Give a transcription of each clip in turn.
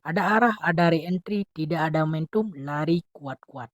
Ada arah, ada re-entry, tidak ada momentum, lari kuat-kuat.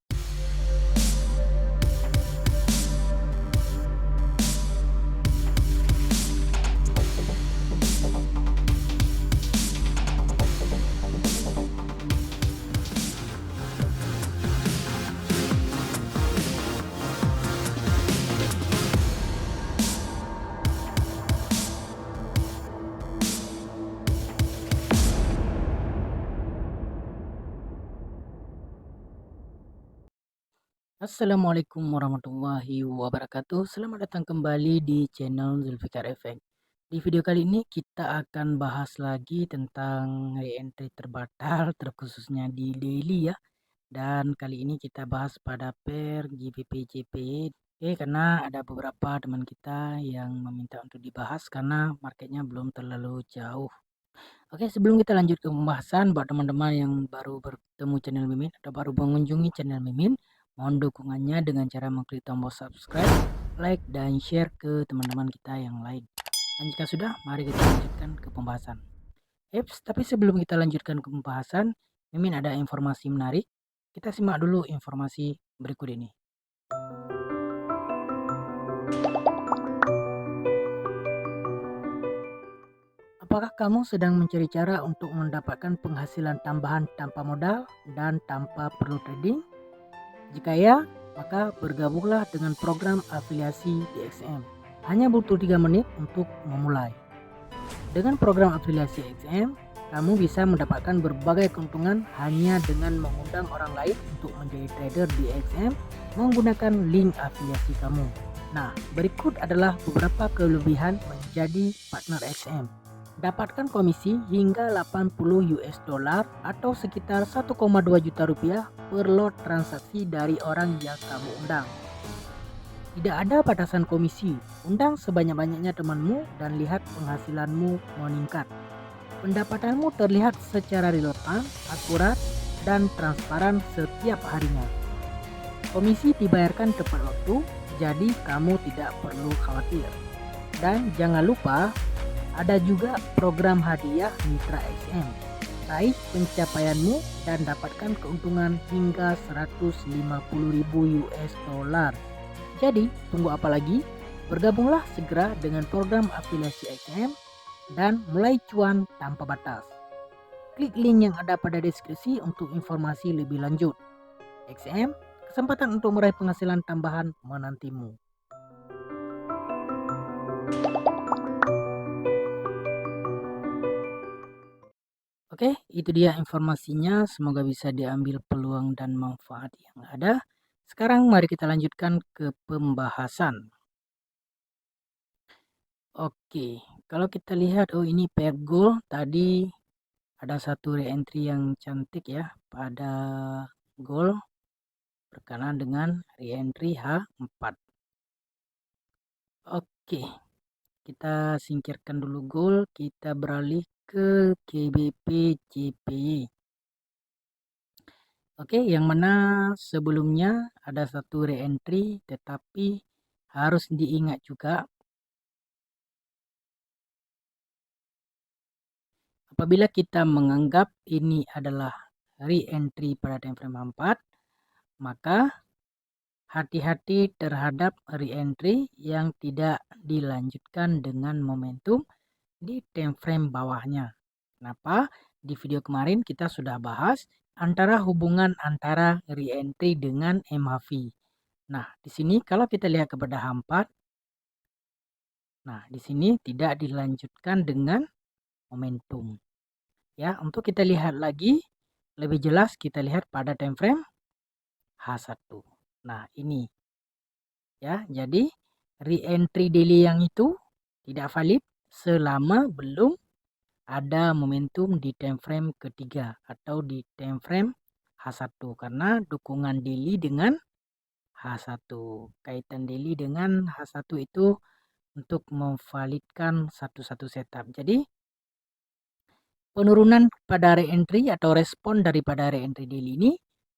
Assalamualaikum warahmatullahi wabarakatuh. Selamat datang kembali di channel Zulfikar Effect. Di video kali ini kita akan bahas lagi tentang re-entry terbatal terkhususnya di daily ya. Dan kali ini kita bahas pada pair GBP JPY. Oke, karena ada beberapa teman kita yang meminta untuk dibahas karena marketnya belum terlalu jauh. Oke, sebelum kita lanjut ke pembahasan, buat teman-teman yang baru bertemu channel Mimin atau baru mengunjungi channel Mimin, mohon dukungannya dengan cara mengklik tombol subscribe, like, dan share ke teman-teman kita yang lain. Dan jika sudah, mari kita lanjutkan ke pembahasan. Eps, tapi sebelum kita lanjutkan ke pembahasan, Mimin ada informasi menarik. Kita simak dulu informasi berikut ini. Apakah kamu sedang mencari cara untuk mendapatkan penghasilan tambahan tanpa modal dan tanpa perlu trading? Jika ya, maka bergabunglah dengan program afiliasi di XM. Hanya butuh 3 menit untuk memulai. Dengan program afiliasi XM, kamu bisa mendapatkan berbagai keuntungan hanya dengan mengundang orang lain untuk menjadi trader di XM menggunakan link afiliasi kamu. Nah, berikut adalah beberapa kelebihan menjadi partner XM. Dapatkan komisi hingga 80 US dollar atau sekitar 1,2 juta rupiah per lot transaksi dari orang yang kamu undang. Tidak ada batasan komisi, undang sebanyak-banyaknya temanmu dan lihat penghasilanmu meningkat. Pendapatanmu terlihat secara real-time, akurat, dan transparan setiap harinya. Komisi dibayarkan tepat waktu, jadi kamu tidak perlu khawatir. Dan jangan lupa, ada juga program hadiah Mitra XM. Raih pencapaianmu dan dapatkan keuntungan hingga 150.000 US dollar. Jadi, tunggu apa lagi? Bergabunglah segera dengan program afiliasi XM dan mulai cuan tanpa batas. Klik link yang ada pada deskripsi untuk informasi lebih lanjut. XM, kesempatan untuk meraih penghasilan tambahan menantimu. Oke, itu dia informasinya. Semoga bisa diambil peluang dan manfaat yang ada. Sekarang mari kita lanjutkan ke pembahasan. Oke, kalau kita lihat, oh ini pair gold tadi ada satu re-entry yang cantik ya pada gold berkenaan dengan re-entry H4. Oke, kita singkirkan dulu gold, kita beralih ke GBP JPY. Oke, yang mana sebelumnya ada satu re-entry tetapi harus diingat juga apabila kita menganggap ini adalah re-entry pada time frame 4, maka hati-hati terhadap re-entry yang tidak dilanjutkan dengan momentum di time frame bawahnya. Kenapa? Di video kemarin kita sudah bahas antara hubungan antara re-entry dengan MACD. Nah, di sini kalau kita lihat kepada H4, nah di sini tidak dilanjutkan dengan momentum. Ya, untuk kita lihat lagi lebih jelas kita lihat pada time frame H1. Nah, ini ya, jadi re-entry daily yang itu tidak valid selama belum ada momentum di time frame ketiga atau di time frame H1 karena dukungan daily dengan H1. Kaitan daily dengan H1 itu untuk memvalidkan satu-satu setup. Jadi penurunan pada re-entry atau respon daripada re-entry daily ini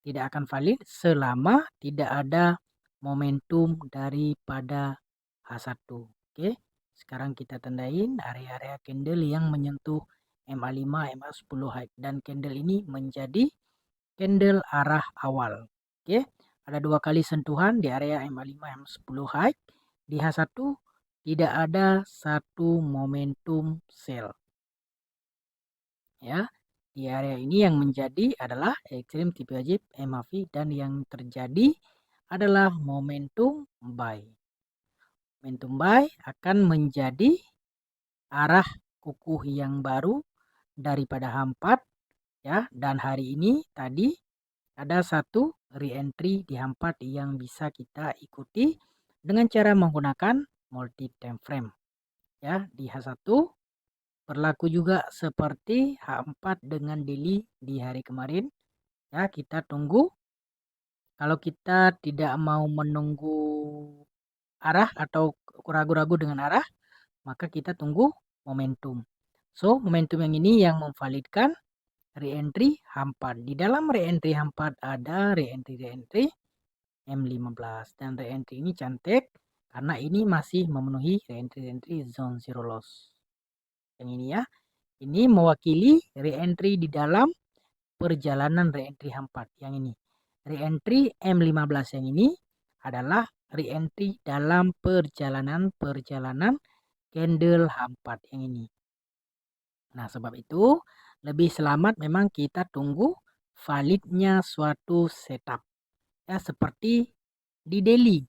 tidak akan valid selama tidak ada momentum daripada H1. Oke, sekarang kita tandain area-area candle yang menyentuh MA5, MA10 high, dan candle ini menjadi candle arah awal. Oke, ada 2 kali sentuhan di area MA5, MA10 high. Di H1 tidak ada satu momentum sell. Ya, di area ini yang menjadi adalah ekstrim tipe wajib MAV, dan yang terjadi adalah momentum buy. Momentum buy akan menjadi arah kukuh yang baru daripada H4 ya, dan hari ini tadi ada satu re-entry di H4 yang bisa kita ikuti dengan cara menggunakan multi time frame ya. Di H1 berlaku juga seperti H4 dengan daily di hari kemarin ya. Kita tunggu, kalau kita tidak mau menunggu arah atau ragu-ragu dengan arah, maka kita tunggu momentum. So, momentum yang ini yang memvalidkan re-entry H4. Di dalam re-entry H4 ada re-entry M15, dan re-entry ini cantik karena ini masih memenuhi re-entry zone zero loss. Yang ini ya, ini mewakili re-entry di dalam perjalanan re-entry H4. Yang ini re-entry M15, yang ini adalah re-entry dalam perjalanan candle H4 yang ini. Nah, sebab itu lebih selamat memang kita tunggu validnya suatu setup ya, seperti di daily.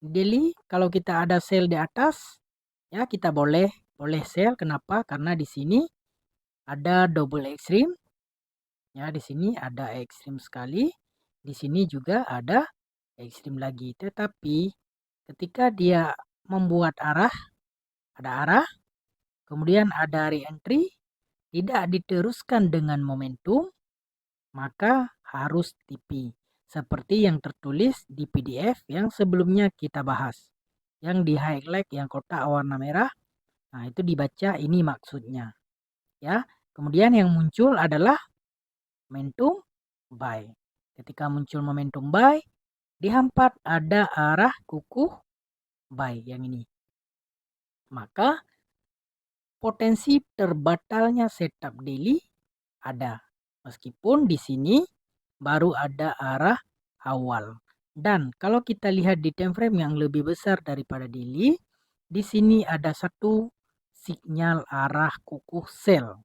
Di daily kalau kita ada sell di atas ya, kita boleh sell. Kenapa? Karena di sini ada double extreme ya, di sini ada ekstrim sekali, di sini juga ada ekstrim lagi. Tetapi ketika dia membuat arah, ada arah, kemudian ada re-entry, tidak diteruskan dengan momentum, maka harus TP. Seperti yang tertulis di PDF yang sebelumnya kita bahas. Yang di highlight yang kotak warna merah, nah itu dibaca ini maksudnya. Ya, kemudian yang muncul adalah momentum buy. Ketika muncul momentum buy, di H4 ada arah kukuh buy yang ini. Maka potensi terbatalnya setup daily ada. Meskipun di sini baru ada arah awal. Dan kalau kita lihat di time frame yang lebih besar daripada daily, di sini ada satu sinyal arah kukuh sell.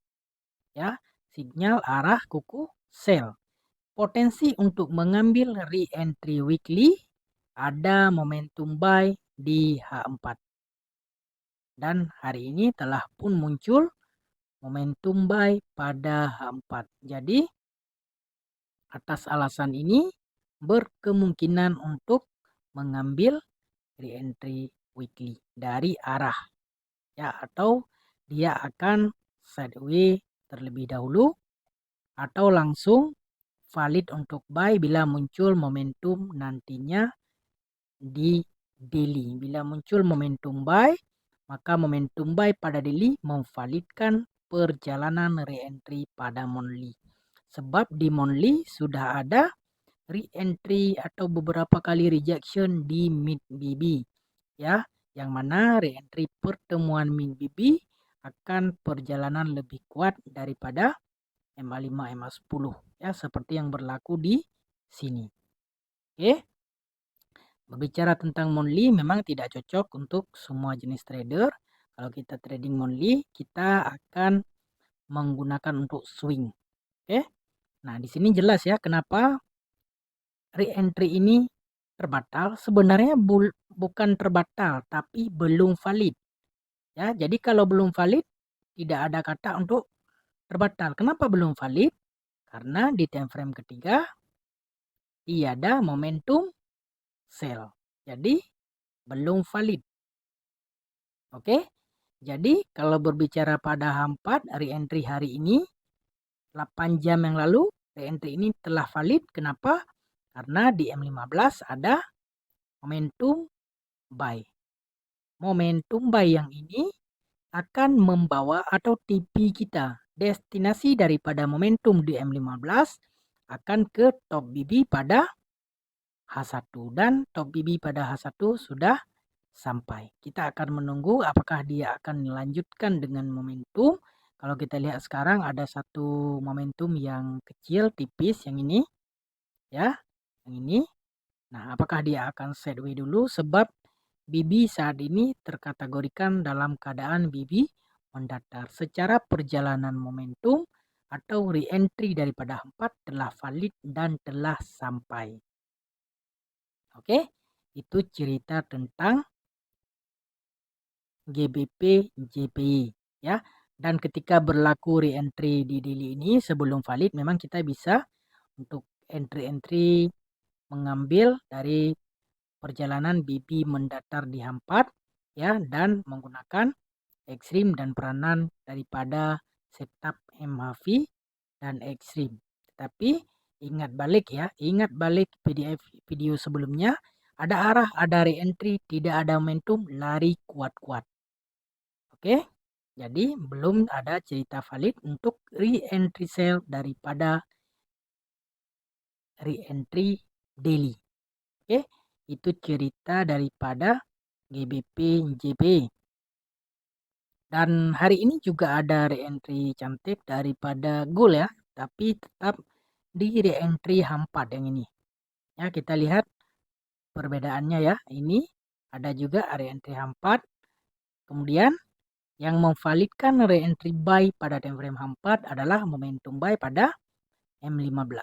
Ya, sinyal arah kukuh sell. Potensi untuk mengambil re-entry weekly ada momentum buy di H4. Dan hari ini telah pun muncul momentum buy pada H4. Jadi atas alasan ini berkemungkinan untuk mengambil re-entry weekly dari arah ya, atau dia akan sideways terlebih dahulu atau langsung valid untuk buy bila muncul momentum nantinya di daily. Bila muncul momentum buy, maka momentum buy pada daily memvalidkan perjalanan re-entry pada monthly. Sebab di monthly sudah ada re-entry atau beberapa kali rejection di mid BB ya, yang mana re-entry pertemuan mid BB akan perjalanan lebih kuat daripada MA5 MA10 ya, seperti yang berlaku di sini. Oke. Berbicara tentang monthly memang tidak cocok untuk semua jenis trader. Kalau kita trading monthly, kita akan menggunakan untuk swing. Oke. Nah, di sini jelas ya kenapa re-entry ini terbatal. Sebenarnya bukan terbatal, tapi belum valid. Ya, jadi kalau belum valid tidak ada kata untuk terbatal. Kenapa belum valid? Karena di time frame ketiga tiada momentum sell. Jadi belum valid. Oke. Jadi kalau berbicara pada H4 re-entry hari ini 8 jam yang lalu re-entry ini telah valid. Kenapa? Karena di M15 ada momentum buy. Momentum buy yang ini akan membawa atau TP kita, destinasi daripada momentum di M15 akan ke top BB pada H1, dan top BB pada H1 sudah sampai. Kita akan menunggu apakah dia akan melanjutkan dengan momentum, Kalau kita lihat sekarang ada satu momentum yang kecil, tipis, yang ini, ya, yang ini. Nah, apakah dia akan sideways dulu? Sebab BB saat ini terkategorikan dalam keadaan BB mendatar. Secara perjalanan momentum atau re-entry daripada 4 telah valid dan telah sampai. Oke, itu cerita tentang GBP JPY ya. Dan ketika berlaku re-entry di daily ini sebelum valid, memang kita bisa untuk entry-entry mengambil dari perjalanan BB mendatar di H4 ya, dan menggunakan ekstrim dan peranan daripada setup MHV dan ekstrim. Tetapi ingat balik ya, ingat balik PDF video sebelumnya, ada arah, ada re-entry, tidak ada momentum, lari kuat-kuat. Oke, jadi belum ada cerita valid untuk re-entry sell daripada re-entry daily. Oke, itu cerita daripada GBP JP. Dan hari ini juga ada re-entry cantik daripada gold ya, tapi tetap di re-entry H4 yang ini. Ya, kita lihat perbedaannya ya. Ini ada juga re-entry H4. Kemudian yang memvalidkan re-entry buy pada time frame H4 adalah momentum buy pada M15.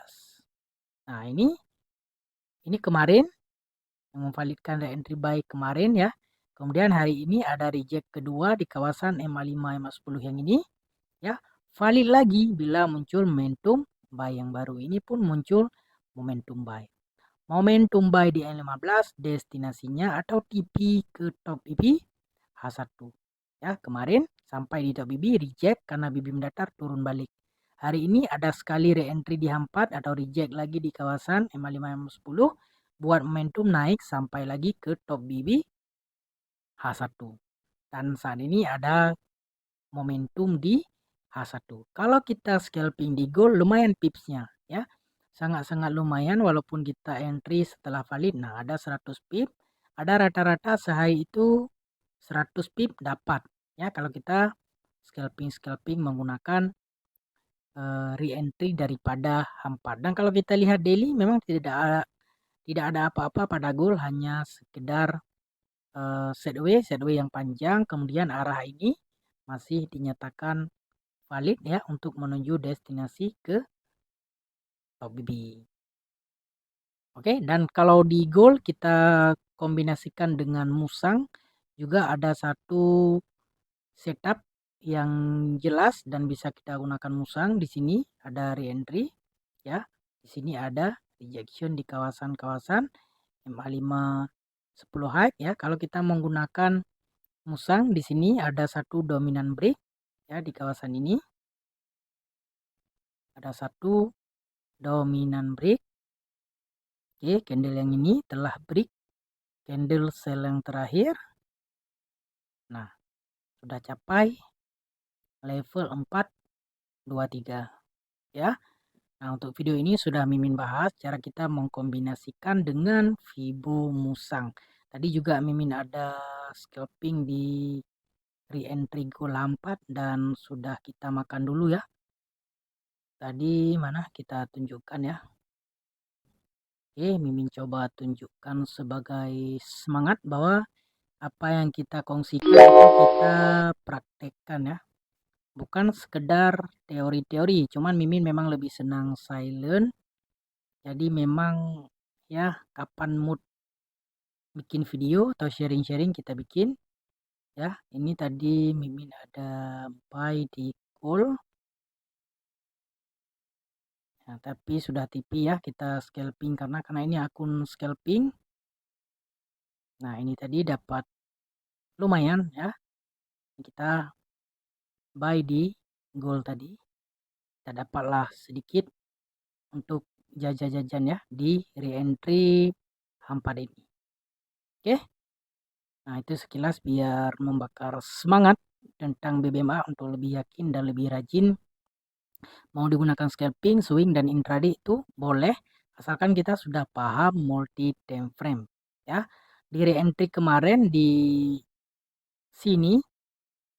Nah, ini kemarin yang memvalidkan re-entry buy kemarin ya. Kemudian hari ini ada reject kedua di kawasan M5 M10 yang ini ya. Valid lagi bila muncul momentum buy yang baru. Ini pun muncul momentum buy. Momentum buy di M15 destinasinya atau TP ke top BB H1. Ya, kemarin sampai di top BB reject karena BB mendatar turun balik. Hari ini ada sekali re-entry di H4 atau reject lagi di kawasan M5 M10 buat momentum naik sampai lagi ke top BB H1. Dan saat ini ada momentum di H1. Kalau kita scalping di gold lumayan pipsnya ya. Sangat-sangat lumayan walaupun kita entry setelah valid. Nah, ada 100 pip. Ada rata-rata sehari itu 100 pip dapat ya kalau kita scalping menggunakan re-entry daripada H4. Dan kalau kita lihat daily memang tidak ada apa-apa pada gold, hanya sekedar sideways yang panjang, kemudian arah ini masih dinyatakan valid ya untuk menuju destinasi ke top BB. Oke, dan kalau di gold kita kombinasikan dengan musang juga ada satu setup yang jelas dan bisa kita gunakan musang. Di sini ada re-entry ya. Di sini ada rejection di kawasan-kawasan MA5 10 high ya. Kalau kita menggunakan musang di sini ada satu dominan break ya di kawasan ini. Ada satu dominan break. Oke, candle yang ini telah break candle sell yang terakhir. Nah, sudah capai level 423 ya. Nah, untuk video ini sudah Mimin bahas cara kita mengkombinasikan dengan Fibo Musang. Tadi juga Mimin ada scalping di re-entry gold 4 dan sudah kita makan dulu ya. Tadi mana kita tunjukkan ya. Oke, Mimin coba tunjukkan sebagai semangat bahwa apa yang kita kongsikan itu kita praktekkan ya. Bukan sekedar teori-teori, cuman Mimin memang lebih senang silent. Jadi memang ya kapan mood bikin video atau sharing-sharing kita bikin ya. Ini tadi Mimin ada buy di call. Nah, tapi sudah TP ya kita scalping karena ini akun scalping. Nah, ini tadi dapat lumayan ya. Kita buy di gold tadi. Kita dapatlah sedikit untuk jajan-jajan ya di re-entry H4 ini. Oke. Nah, itu sekilas biar membakar semangat tentang BBMA untuk lebih yakin dan lebih rajin. Mau digunakan scalping, swing, dan intraday itu boleh asalkan kita sudah paham multi time frame ya. Di re-entry kemarin di sini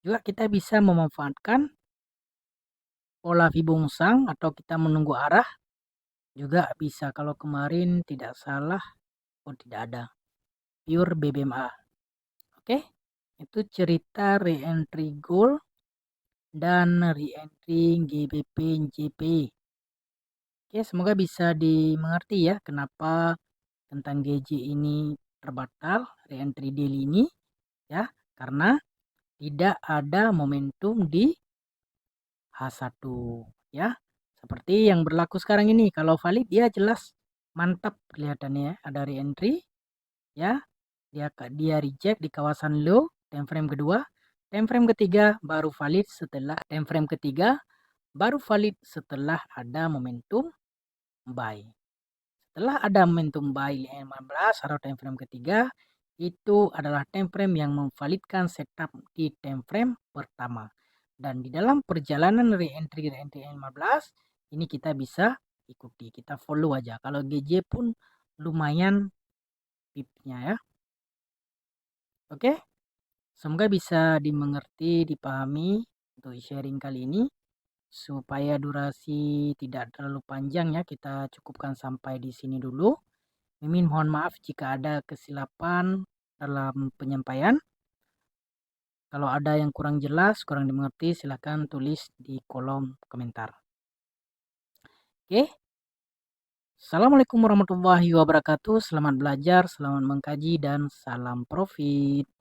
juga kita bisa memanfaatkan pola Fibonacci atau kita menunggu arah juga bisa. Kalau kemarin tidak salah, oh tidak ada, pure BBMA. Oke, itu cerita re-entry gold dan re-entry GBP JP. Oke, semoga bisa dimengerti ya kenapa tentang GJ ini terbatal re-entry daily ini ya, karena tidak ada momentum di H1 ya. Seperti yang berlaku sekarang ini, kalau valid dia jelas mantap kelihatannya ya, ada re-entry ya. Dia reject di kawasan low time frame kedua, time frame ketiga baru valid setelah ada momentum buy. Setelah ada momentum buy 15 atau time frame ketiga, itu adalah time frame yang memvalidkan setup di time frame pertama. Dan di dalam perjalanan re-entry 15 ini kita bisa ikuti, kita follow aja. Kalau GJ pun lumayan pipnya ya. Oke, semoga bisa dimengerti, dipahami untuk sharing kali ini. Supaya durasi tidak terlalu panjang ya, kita cukupkan sampai di sini dulu. Mimin mohon maaf jika ada kesilapan dalam penyampaian. Kalau ada yang kurang jelas, kurang dimengerti, silakan tulis di kolom komentar. Oke. Assalamualaikum warahmatullahi wabarakatuh. Selamat belajar, selamat mengkaji, dan salam profit.